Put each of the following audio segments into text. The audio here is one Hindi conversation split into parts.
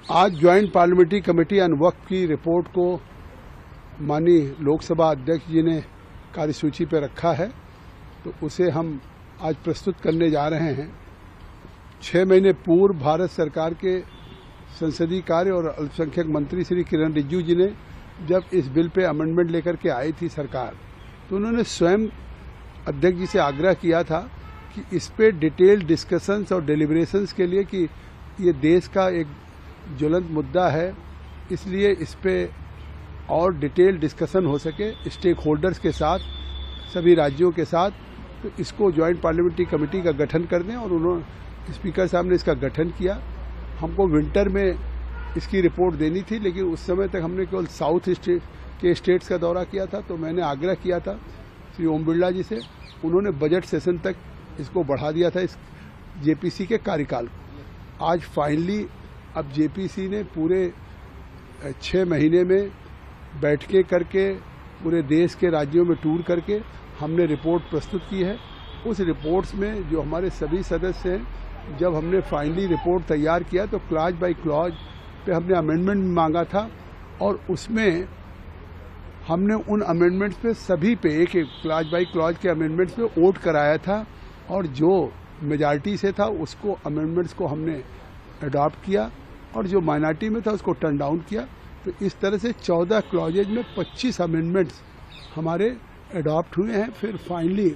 आज ज्वाइंट पार्लियामेंट्री कमेटी ऑन वक्फ की रिपोर्ट को माननीय लोकसभा अध्यक्ष जी ने कार्यसूची पर रखा है, तो उसे हम आज प्रस्तुत करने जा रहे हैं। 6 महीने पूर्व भारत सरकार के संसदीय कार्य और अल्पसंख्यक मंत्री श्री किरण रिजिजू जी ने जब इस बिल पे अमेंडमेंट लेकर के आई थी सरकार, तो उन्होंने स्वयं अध्यक्ष जी से आग्रह किया था कि इस पे डिटेल्ड डिस्कशंस और डेलिब्रेशंस के लिए, कि ये देश का एक ज्वलंत मुद्दा है, इसलिए इस पे और डिटेल डिस्कशन हो सके स्टेक होल्डर्स के साथ, सभी राज्यों के साथ, तो इसको ज्वाइंट पार्लियामेंट्री कमेटी का गठन कर दें। और उन्होंने स्पीकर साहब ने इसका गठन किया। हमको विंटर में इसकी रिपोर्ट देनी थी, लेकिन उस समय तक हमने केवल साउथ के स्टेट्स का दौरा किया था, तो मैंने आग्रह किया था श्री ओम बिरला जी से। उन्होंने बजट सेशन तक इसको बढ़ा दिया था, इस जेपीसी के कार्यकाल को। आज फाइनली अब जेपीसी ने पूरे 6 महीने में बैठकें करके पूरे देश के राज्यों में टूर करके हमने रिपोर्ट प्रस्तुत की है। उस रिपोर्ट्स में जो हमारे सभी सदस्य हैं, जब हमने फाइनली रिपोर्ट तैयार किया तो क्लॉज बाय क्लॉज पे हमने अमेंडमेंट मांगा था, और उसमें हमने उन अमेंडमेंट्स पे सभी पे एक क्लॉज बाय क्लॉज के अमेंडमेंट्स पे वोट कराया था, और जो मेजॉरिटी से था उसको अमेंडमेंट्स को हमने अडॉप्ट किया, और जो माइनॉरिटी में था उसको टर्न डाउन किया। तो इस तरह से 14 क्लॉजेज में 25 अमेंडमेंट्स हमारे अडॉप्ट हुए हैं। फिर फाइनली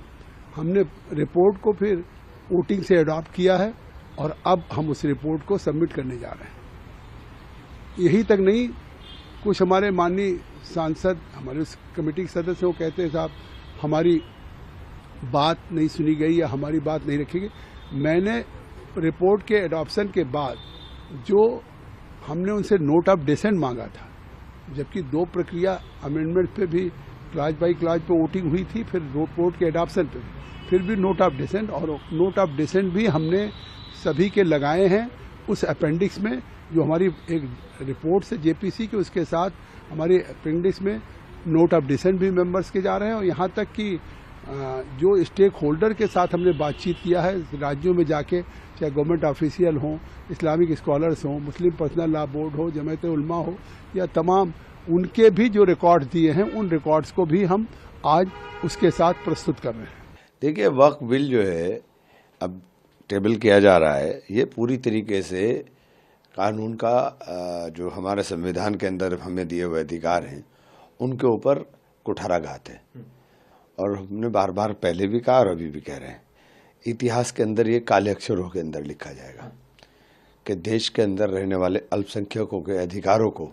हमने रिपोर्ट को फिर वोटिंग से अडॉप्ट किया है, और अब हम उस रिपोर्ट को सबमिट करने जा रहे हैं। यही तक नहीं, कुछ हमारे माननीय सांसद, हमारे उस कमेटी के सदस्य वो कहते हैं साहब हमारी बात नहीं सुनी गई या हमारी बात नहीं रखी गई। मैंने रिपोर्ट के एडॉप्शन के बाद जो हमने उनसे नोट ऑफ डिसेंट मांगा था, जबकि 2 प्रक्रिया अमेंडमेंट पे भी क्लॉज बाई क्लॉज पे वोटिंग हुई थी, फिर रिपोर्ट के एडॉप्शन पे फिर भी नोट ऑफ डिसेंट, और नोट ऑफ डिसेंट भी हमने सभी के लगाए हैं उस अपेंडिक्स में, जो हमारी एक रिपोर्ट से जेपीसी के, उसके साथ हमारे अपेंडिक्स में नोट ऑफ डिसेंट भी मेंबर्स के जा रहे हैं। और यहाँ तक कि जो स्टेक होल्डर के साथ हमने बातचीत किया है राज्यों में जाके, चाहे गवर्नमेंट ऑफिशियल हों, इस्लामिक स्कॉलर्स हों, मुस्लिम पर्सनल लॉ बोर्ड हो, जमात उलमा हो, या तमाम उनके भी जो रिकॉर्ड दिए हैं, उन रिकॉर्ड्स को भी हम आज उसके साथ प्रस्तुत कर रहे हैं। देखिए, वक्फ बिल जो है अब टेबल किया जा रहा है, ये पूरी तरीके से कानून का जो हमारे संविधान के अंदर हमें दिए हुए अधिकार हैं उनके ऊपर कुठाराघात है। और हमने बार बार पहले भी कहा और अभी भी कह रहे हैं, इतिहास के अंदर ये काले अक्षरों के अंदर लिखा जाएगा कि देश के अंदर रहने वाले अल्पसंख्यकों के अधिकारों को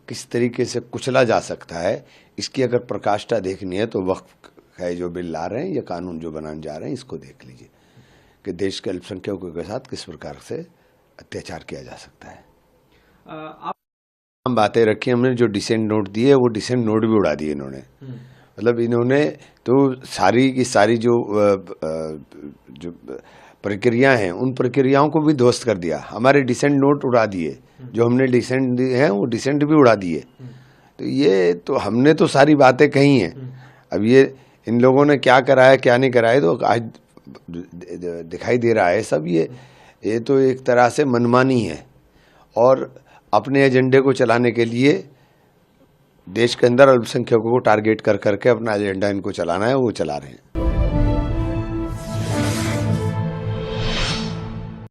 किस तरीके से कुचला जा सकता है। इसकी अगर प्रकाष्ठा देखनी है तो वक्फ का जो बिल ला रहे हैं या कानून जो बनाने जा रहे हैं, इसको देख लीजिए कि देश के अल्पसंख्यकों के साथ किस प्रकार से अत्याचार किया जा सकता है। हम बातें रखी, हमने जो डिसेंट नोट दिए वो डिसेंट नोट भी उड़ा दिए इन्होंने। मतलब इन्होंने तो सारी की सारी जो प्रक्रिया हैं उन प्रक्रियाओं को भी ध्वस्त कर दिया। हमारे डिसेंट नोट उड़ा दिए, जो हमने डिसेंट दिए हैं वो डिसेंट भी उड़ा दिए। तो ये तो हमने तो सारी बातें कही हैं। अब ये इन लोगों ने क्या कराया क्या नहीं कराया तो आज दिखाई दे रहा है सब। ये तो एक तरह से मनमानी है, और अपने एजेंडे को चलाने के लिए देश के अंदर अल्पसंख्यकों को टारगेट कर करके अपना एजेंडा इनको चलाना है, वो चला रहे हैं।